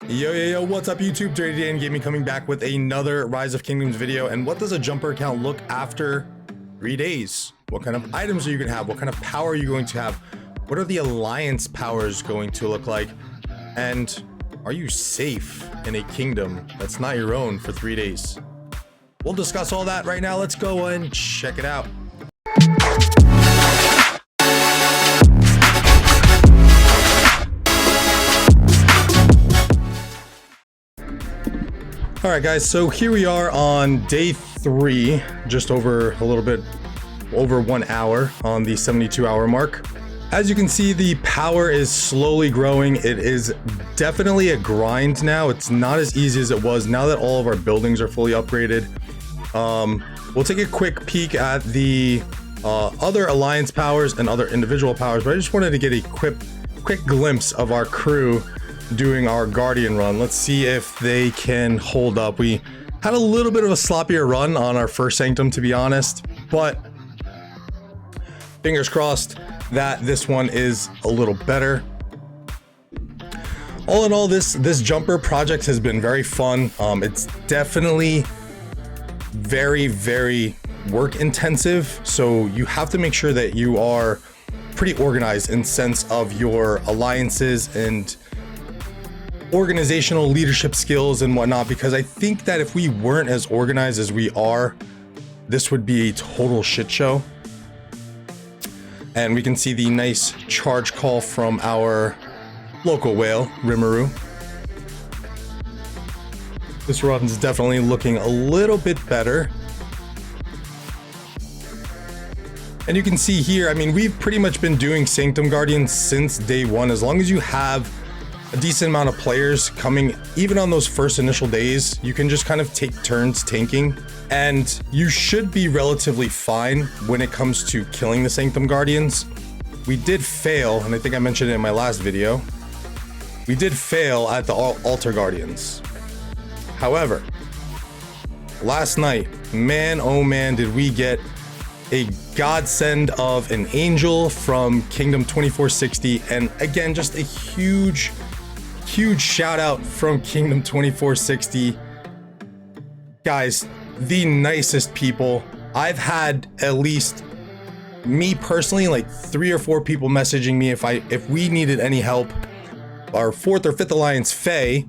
Yo, what's up YouTube? Dirty Dan Gaming coming back with another Rise of Kingdoms video. And what does a jumper account look after 3 days? What kind of items are you gonna have? What kind of power are you going to have? What are the alliance powers going to look like? And are you safe in a kingdom that's not your own for 3 days? We'll discuss all that right now. Let's go and check it out. All right, guys, so here we are on day 3, just over a little bit over 1 hour on the 72-hour mark. As you can see, the power is slowly growing. It is definitely a grind now. It's not as easy as it was now that all of our buildings are fully upgraded. We'll take a quick peek at the other alliance powers and other individual powers, but I just wanted to get a quick glimpse of our crew doing our Guardian run. Let's see if they can hold up. We had a little bit of a sloppier run on our first Sanctum, to be honest, but fingers crossed that this one is a little better. All in all, this jumper project has been very fun. It's definitely very work intensive, so you have to make sure that you are pretty organized in sense of your alliances and organizational leadership skills and whatnot, because I think that if we weren't as organized as we are, this would be a total shit show. And we can see the nice charge call from our local whale, Rimuru. This run's definitely looking a little bit better. And you can see here, I mean, we've pretty much been doing Sanctum Guardians since day 1. As long as you have a decent amount of players coming, even on those first initial days, you can just kind of take turns tanking, and you should be relatively fine when it comes to killing the Sanctum Guardians. We did fail, and I think I mentioned it in my last video, we did fail at the Altar Guardians. However, last night, man oh man, did we get a godsend of an angel from Kingdom 2460, and again, just a huge shout out from Kingdom 2460. Guys, the nicest people. I've had, at least me personally, like 3 or 4 people messaging me if we needed any help. Our 4th or 5th alliance, Faye,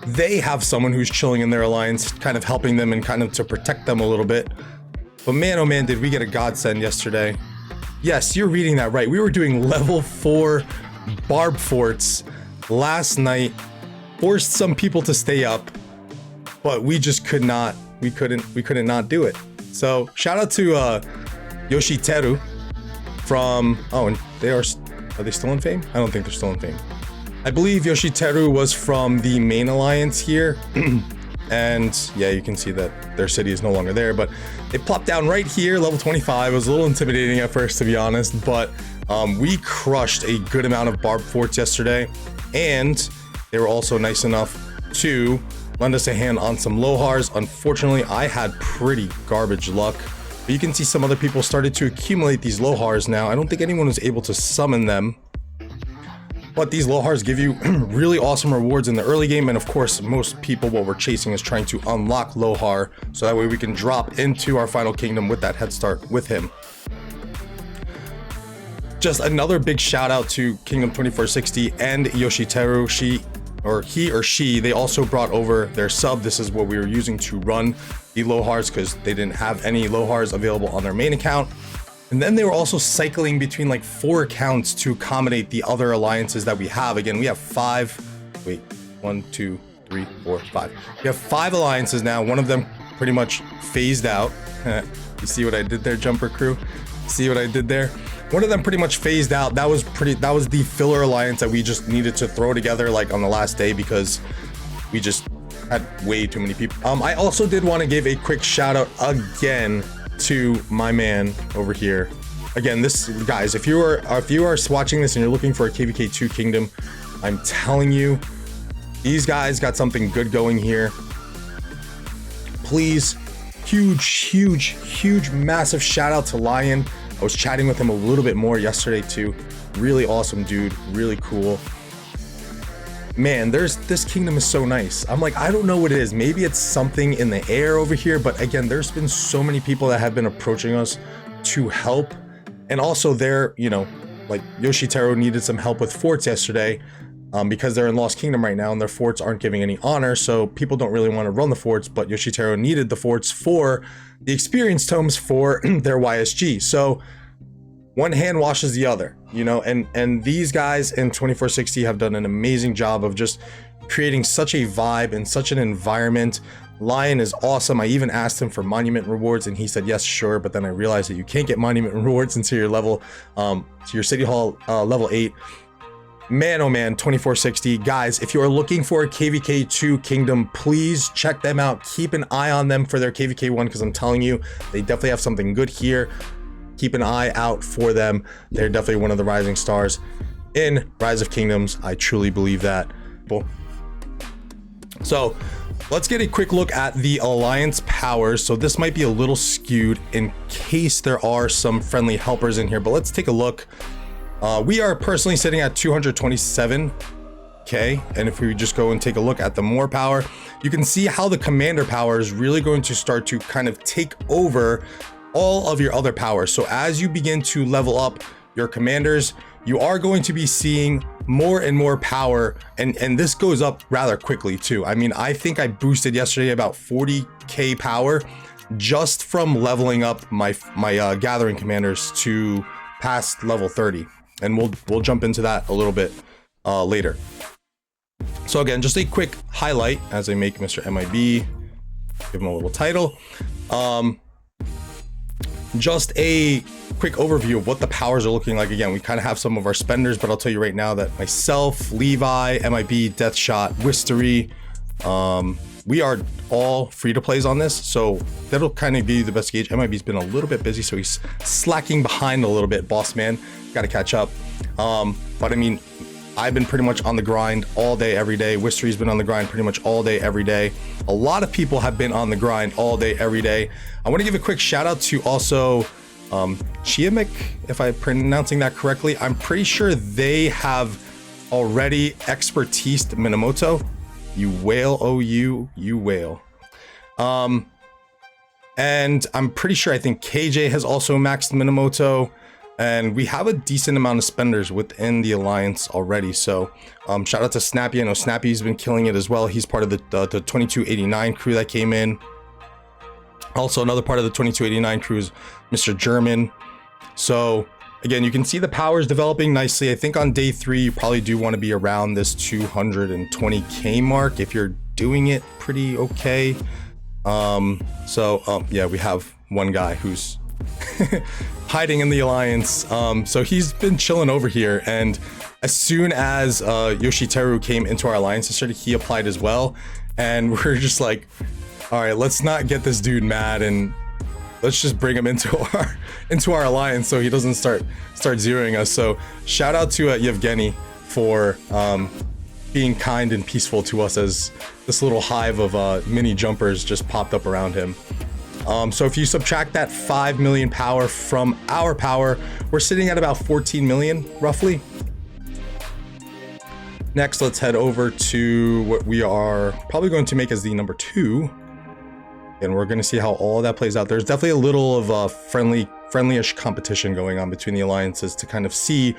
they have someone who's chilling in their alliance, kind of helping them and kind of to protect them a little bit. But man, oh man, did we get a godsend yesterday. Yes, you're reading that right. We were doing level 4 barb forts last night, forced some people to stay up, but we just could not, we couldn't not do it. So shout out to Yoshiteru from, oh, and are they still in Fame? I don't think they're still in Fame. I believe Yoshiteru was from the main alliance here. And yeah, you can see that their city is no longer there, but they plopped down right here, level 25. It was a little intimidating at first, to be honest, but we crushed a good amount of barb forts yesterday, and they were also nice enough to lend us a hand on some Lohars. Unfortunately, I had pretty garbage luck, but you can see some other people started to accumulate these Lohars now. I don't think anyone was able to summon them, but these Lohars give you really awesome rewards in the early game, and of course, most people, what we're chasing is trying to unlock Lohar, so that way we can drop into our final kingdom with that head start with him. Just another big shout out to Kingdom 2460 and Yoshiteru. He or she, they also brought over their sub. This is what we were using to run the Lohars, because they didn't have any Lohars available on their main account. And then they were also cycling between like 4 accounts to accommodate the other alliances that we have. Again, we have 5, wait, 1, 2, 3, 4, 5. We have 5 alliances now. One of them pretty much phased out. You see what I did there, jumper crew? See what I did there? One of them pretty much phased out. That was the filler alliance that we just needed to throw together like on the last day, because we just had way too many people. I also did want to give a quick shout out again to my man over here. Again, this, guys, if you are watching this and you're looking for a KVK2 kingdom, I'm telling you, these guys got something good going here. Please, huge massive shout out to Lion. I was chatting with him a little bit more yesterday too. Really awesome dude, really cool. man, this kingdom is so nice. I'm like, I don't know what it is. Maybe it's something in the air over here, but again, there's been so many people that have been approaching us to help. And also they're, you know, like Yoshiteru needed some help with forts yesterday, because they're in Lost Kingdom right now and their forts aren't giving any honor. So people don't really want to run the forts, but Yoshiteru needed the forts for the experience tomes for their YSG. So one hand washes the other, you know, and these guys in 2460 have done an amazing job of just creating such a vibe and such an environment. Lion is awesome. I even asked him for monument rewards and he said yes, sure, but then I realized that you can't get monument rewards until your level to your city hall level 8. Man, oh man, 2460 guys, if you are looking for a kvk 2 kingdom, please check them out. Keep an eye on them for their kvk 1, because I'm telling you, they definitely have something good here. Keep an eye out for them. They're definitely one of the rising stars in Rise of Kingdoms. I truly believe that. So let's get a quick look at the alliance powers. So this might be a little skewed in case there are some friendly helpers in here, but let's take a look. We are personally sitting at 227k, and if we just go and take a look at the more power, you can see how the commander power is really going to start to kind of take over all of your other powers. So as you begin to level up your commanders, you are going to be seeing more and more power, and this goes up rather quickly too. I mean, I think I boosted yesterday about 40k power just from leveling up my gathering commanders to past level 30, and we'll jump into that a little bit later. So again, just a quick highlight as I make Mr. MIB, give him a little title. Just a quick overview of what the powers are looking like. Again, we kind of have some of our spenders, but I'll tell you right now that myself, Levi, MIB, Deathshot, Wistery, we are all free to plays on this, so that'll kind of be the best gauge. MIB's been a little bit busy, so he's slacking behind a little bit. Boss man, got to catch up. But I mean, I've been pretty much on the grind all day, every day. Wistery's been on the grind pretty much all day, every day. A lot of people have been on the grind all day, every day. I want to give a quick shout out to also Chiamik, if I'm pronouncing that correctly. I'm pretty sure they have already expertised Minamoto. You whale, oh you whale. And I'm pretty sure, I think KJ has also maxed Minamoto. And we have a decent amount of spenders within the alliance already. So shout out to Snappy. I know Snappy's been killing it as well. He's part of the 2289 crew that came in. Also, another part of the 2289 crew is Mr. German. So again, you can see the powers developing nicely. I think on day 3, you probably do want to be around this 220k mark if you're doing it pretty okay. Yeah, we have one guy who's hiding in the alliance. So he's been chilling over here, and as soon as Yoshiteru came into our alliance yesterday, he applied as well, and we're just like, all right, let's not get this dude mad, and let's just bring him into our alliance so he doesn't start zeroing us. So shout out to Yevgeny for being kind and peaceful to us as this little hive of mini jumpers just popped up around him. So if you subtract that 5 million power from our power, we're sitting at about 14 million roughly. Next, let's head over to what we are probably going to make as the number 2. And we're going to see how all that plays out. There's definitely a little of a friendly-ish competition going on between the alliances to kind of see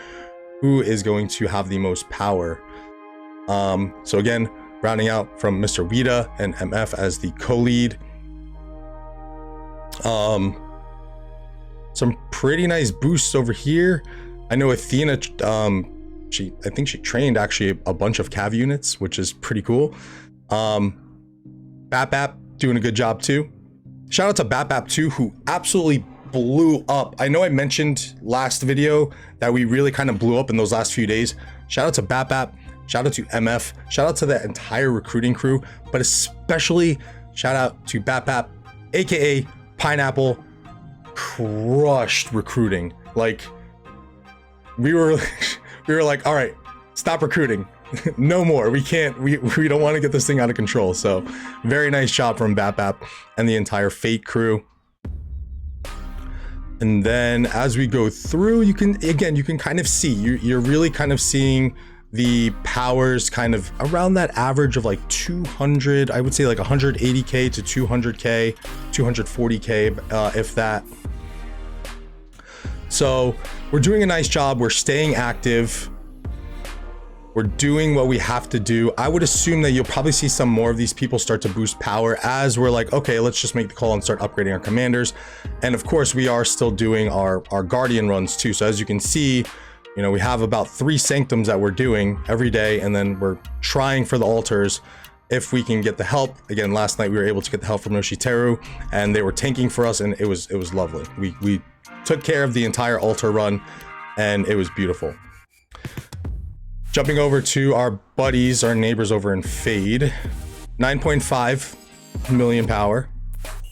who is going to have the most power. So again, rounding out from Mr. Wida and MF as the co-lead. Some pretty nice boosts over here. I know Athena, I think she trained actually a bunch of cav units, which is pretty cool. Bap doing a good job too. Shout out to Bap too, who absolutely blew up. I know I mentioned last video that we really kind of blew up in those last few days. Shout out to Bap, shout out to MF, shout out to the entire recruiting crew, but especially shout out to Bap, aka Pineapple. Crushed recruiting. Like we were like, all right, stop recruiting. No more. We can't, we don't want to get this thing out of control. So very nice job from Bap and the entire Fate crew. And then as we go through, you can kind of see, you're really kind of seeing the powers kind of around that average of like 200, I would say like 180k to 200k, 240k, if that. So we're doing a nice job. We're staying active. We're doing what we have to do. I would assume that you'll probably see some more of these people start to boost power as we're like, okay, let's just make the call and start upgrading our commanders. And of course, we are still doing our guardian runs too. So as you can see, you know, we have about 3 sanctums that we're doing every day, and then we're trying for the altars if we can get the help. Again, last night we were able to get the help from Yoshiteru, and they were tanking for us, and it was lovely. We took care of the entire altar run, and it was beautiful. Jumping over to our buddies, our neighbors over in Fade, 9.5 million power.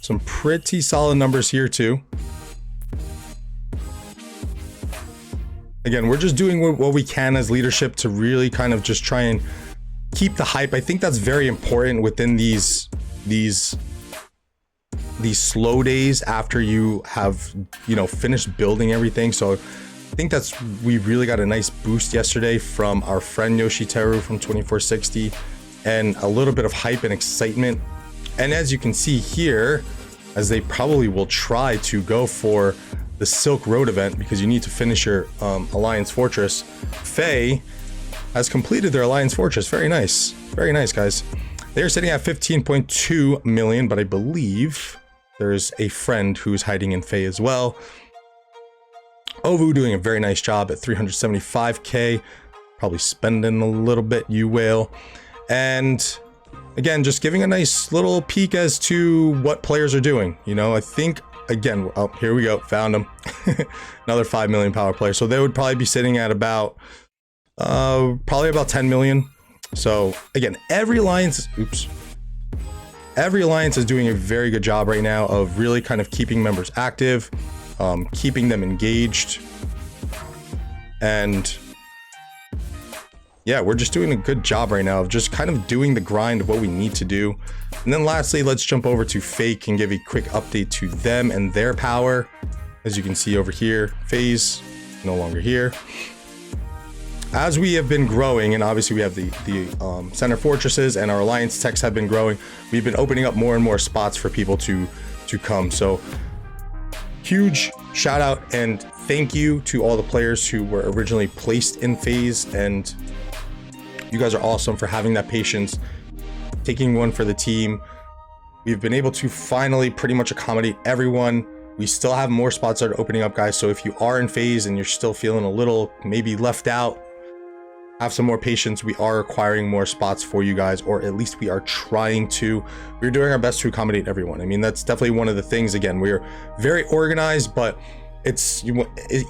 Some pretty solid numbers here too. Again, we're just doing what we can as leadership to really kind of just try and keep the hype. I think that's very important within these slow days after you have, you know, finished building everything. So I think we really got a nice boost yesterday from our friend Yoshiteru from 2460, and a little bit of hype and excitement. And as you can see here, as they probably will try to go for the Silk Road event, because you need to finish your Alliance Fortress. Faye has completed their Alliance Fortress. Very nice. Very nice, guys. They're sitting at 15.2 million, but I believe there's a friend who's hiding in Faye as well. Ovu doing a very nice job at 375k. Probably spending a little bit, you will. And again, just giving a nice little peek as to what players are doing. You know, I think, again, oh, here we go, found them. Another 5 million power player. So they would probably be sitting at about, probably about 10 million. So again, every alliance is doing a very good job right now of really kind of keeping members active, keeping them engaged. And yeah, we're just doing a good job right now of just kind of doing the grind of what we need to do. And then lastly, let's jump over to Fake and give a quick update to them and their power. As you can see over here, Phase no longer here. As we have been growing, and obviously we have the center fortresses, and our alliance techs have been growing, we've been opening up more and more spots for people to come. So huge shout out and thank you to all the players who were originally placed in Phase, and you guys are awesome for having that patience, taking one for the team. We've been able to finally pretty much accommodate everyone. We still have more spots that are opening up, guys. So if you are in Phase and you're still feeling a little maybe left out, have some more patience. We are acquiring more spots for you guys, or at least we are trying to. We're doing our best to accommodate everyone. I mean, that's definitely one of the things. Again, we're very organized, but it's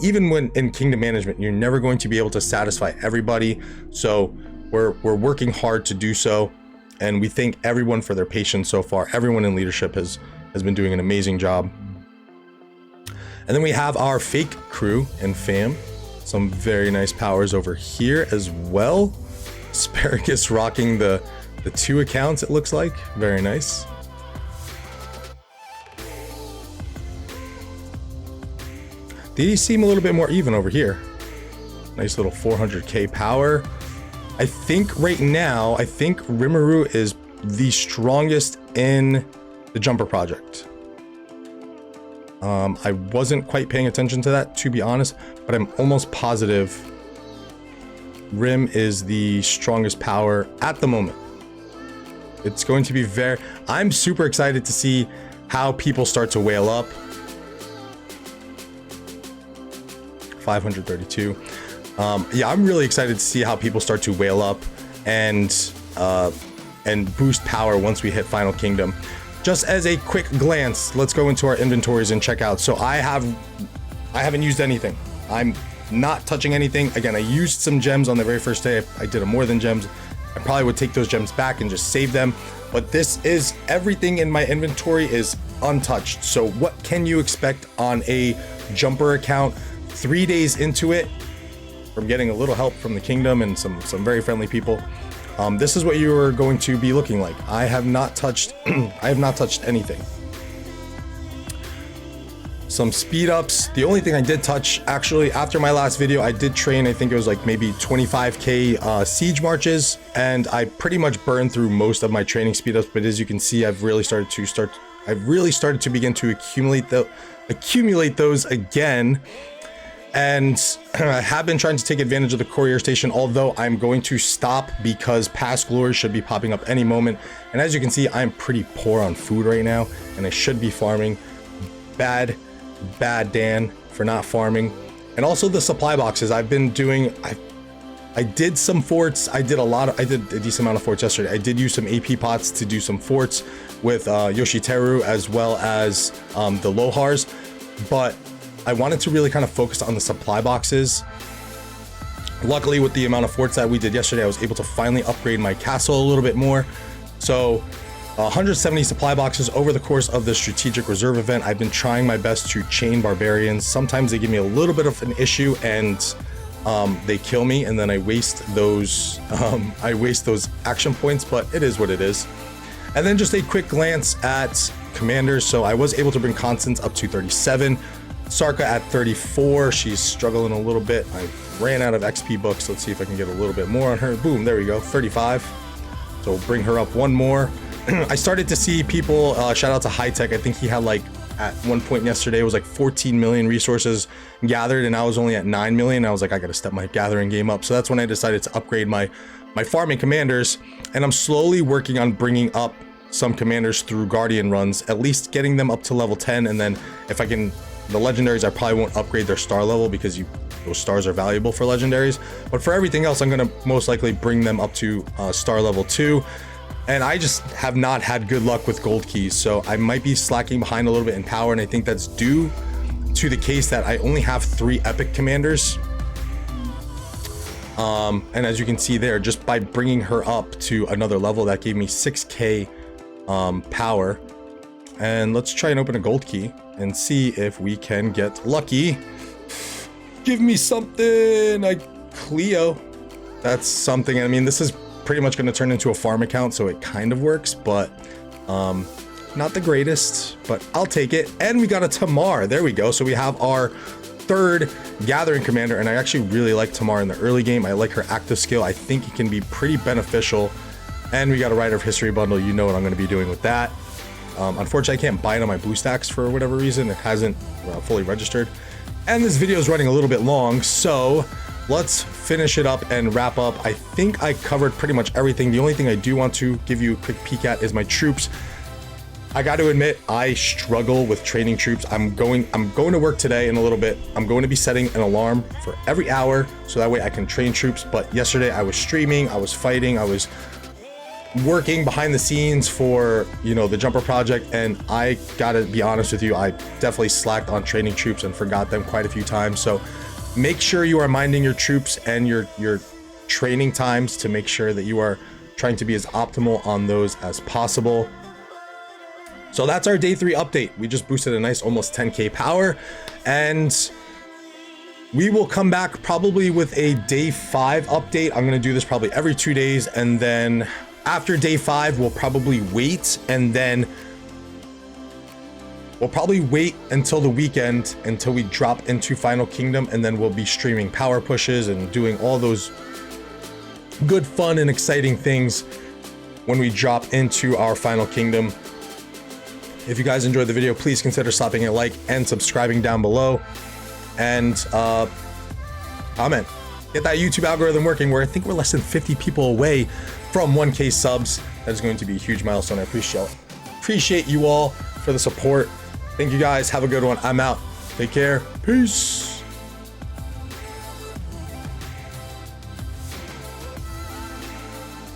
even when in kingdom management, you're never going to be able to satisfy everybody. So we're working hard to do so, and we thank everyone for their patience so far. Everyone in leadership has been doing an amazing job. And then we have our Fake crew and fam. Some very nice powers over here as well. Asparagus rocking the 2 accounts, it looks like. Very nice. These seem a little bit more even over here. Nice little 400k power. I think right now, Rimuru is the strongest in the jumper project. I wasn't quite paying attention to that, to be honest, but I'm almost positive Rim is the strongest power at the moment. It's going to be I'm super excited to see how people start to whale up. 532. Yeah, I'm really excited to see how people start to whale up and boost power once we hit Final Kingdom. Just as a quick glance, let's go into our inventories and check out. So I haven't used anything. I'm not touching anything. Again, I used some gems on the very first day. I did a more than gems. I probably would take those gems back and just save them. But this is everything in my inventory is untouched. So what can you expect on a jumper account 3 days into it? From getting a little help from the kingdom and some very friendly people. This is what you are going to be looking like. I have not touched anything. some speed ups. The only thing I did touch, actually, after my last video, I did train, I think it was like maybe 25K siege marches, and I pretty much burned through most of my training speed ups. But as you can see, I've really started to begin to accumulate those again. And I have been trying to take advantage of the courier station, although I'm going to stop because past glories should be popping up any moment. And as you can see, I'm pretty poor on food right now, and I should be farming. Bad Dan for not farming. And also the supply boxes I've been doing. I did some forts. I did a decent amount of forts yesterday. I did use some AP pots to do some forts with Yoshiteru as well as the Lohars, but I wanted to really kind of focus on the supply boxes. Luckily, with the amount of forts that we did yesterday, I was able to finally upgrade my castle a little bit more. So 170 supply boxes over the course of the strategic reserve event. I've been trying my best to chain barbarians. Sometimes they give me a little bit of an issue and they kill me, and then I waste those action points, but it is what it is. And then just a quick glance at commanders. So I was able to bring Constance up to 37, Sarka at 34. She's struggling a little bit. I ran out of XP books. Let's see if I can get a little bit more on her. Boom, there we go, 35. So we'll bring her up one more. I started to see people, shout out to High Tech. I think he had like, at one point yesterday, it was like 14 million resources gathered, and I was only at 9 million. I was like, I gotta step my gathering game up. So that's when I decided to upgrade my farming commanders, and I'm slowly working on bringing up some commanders through Guardian runs, at least getting them up to level 10, and then if I can, the legendaries, I probably won't upgrade their star level because those stars are valuable for legendaries. But for everything else, I'm gonna most likely bring them up to star level 2. And I just have not had good luck with gold keys, so I might be slacking behind a little bit in power, and I think that's due to the case that I only have 3 epic commanders. And as you can see there, just by bringing her up to another level, that gave me 6k power. And let's try and open a gold key and see if we can get lucky. Give me something like Cleo. That's something. I mean, this is pretty much going to turn into a farm account, so it kind of works, but not the greatest, but I'll take it. And we got a Tamar. There we go. So we have our 3rd gathering commander, and I actually really like Tamar in the early game. I like her active skill. I think it can be pretty beneficial. And we got a Writer of History bundle. You know what I'm going to be doing with that. Unfortunately, I can't buy it on my BlueStacks for whatever reason. It hasn't fully registered. And this video is running a little bit long, so let's finish it up and wrap up. I think I covered pretty much everything. The only thing I do want to give you a quick peek at is my troops. I got to admit, I struggle with training troops. I'm going to work today in a little bit. I'm going to be setting an alarm for every hour so that way I can train troops. But yesterday I was streaming, I was fighting, I was working behind the scenes for, you know, the jumper project, and I gotta be honest with you, I definitely slacked on training troops and forgot them quite a few times. So make sure you are minding your troops and your training times to make sure that you are trying to be as optimal on those as possible. So that's our day 3 update. We just boosted a nice almost 10k power, and we will come back probably with a day 5 update. I'm gonna do this probably every 2 days, and then after day 5, we'll probably wait, and then we'll probably wait until the weekend until we drop into Final Kingdom, and then we'll be streaming power pushes and doing all those good, fun, and exciting things when we drop into our Final Kingdom. If you guys enjoyed the video, please consider slapping a like and subscribing down below, and comment. Get that YouTube algorithm working, where I think we're less than 50 people away from 1k subs. That is going to be a huge milestone. I appreciate you all for the support. Thank you guys. Have a good one. I'm out. Take care. Peace.